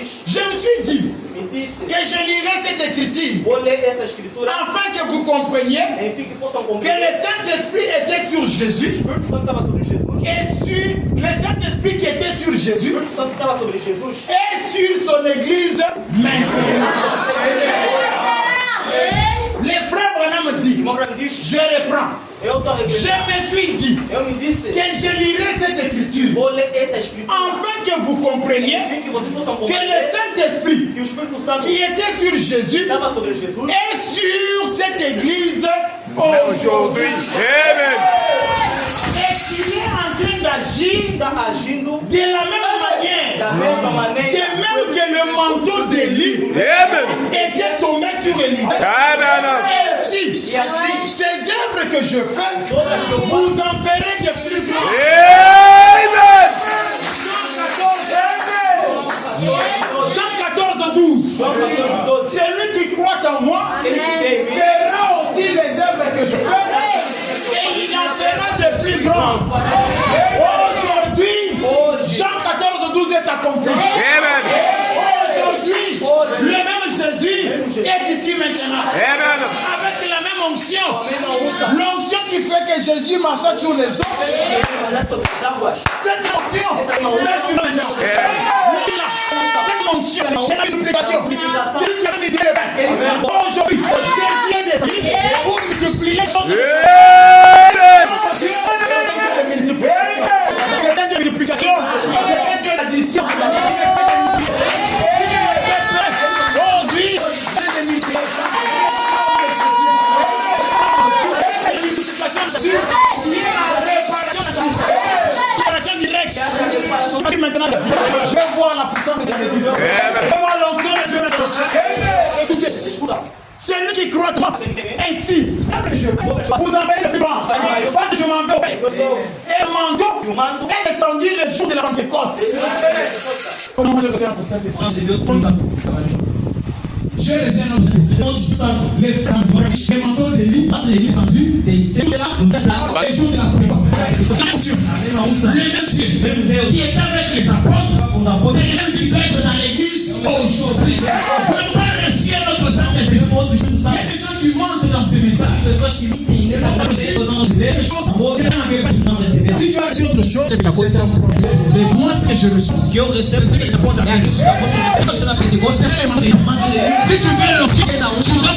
Je me suis dit que je lirai cette écriture afin que vous compreniez que le Saint-Esprit était sur Jésus et sur le Saint-Esprit qui était sur Jésus et sur son église maintenant. Les frères Branham dit, je reprends. Je me suis dit que je lirai cette écriture afin que vous compreniez que le Saint-Esprit qui était sur Jésus est sur cette église aujourd'hui. Amen. Et qu'il est en train d'agir de la même manière, de même que le manteau d'Élie était tombé sur Élie. Ainsi, ces œuvres que je fais, vous en ferez de plus grandes. Jean 14, 12. Celui qui croit en moi fera aussi les œuvres que je fais et il en fera de plus grandes. Aujourd'hui, Jean 14, 12 est accompli. Aujourd'hui, le même Jésus est ici maintenant. Avec la même onction. L'onction qui fait que Jésus marchait sur les eaux. Cette onction, cette onction, c'est la multiplication. C'est qui a mis le pain. Aujourd'hui, Jésus est décidé pour multiplier son c'est un Dieu de multiplication. C'est un Dieu d'addition. Aujourd'hui, maintenant, je vais voir la puissance de l'église. Je vais voir l'onction de Dieu maintenant. Écoutez, c'est lui qui croit toi. Ainsi, vous avez le plus grand. Parce que je m'en vais. Et le manteau est descendu le jour de la Pentecôte. Comment je retiens pour cette esprit? Je les ai annoncés. Les frères, les manteaux d'Élie, quand il est descendu, c'est là, les jours de la Pentecôte. Le même Dieu qui est avec les apôtres, c'est le même Dieu qui va être dans l'église aujourd'hui. Pour ne pas rester notre Saint-Esprit, il y a des gens qui montent dans ce message. Si tu as reçu autre chose, c'est mais moi ce que je reçois, qui ont reçu, c'est que les apôtres. Si tu veux le tu dois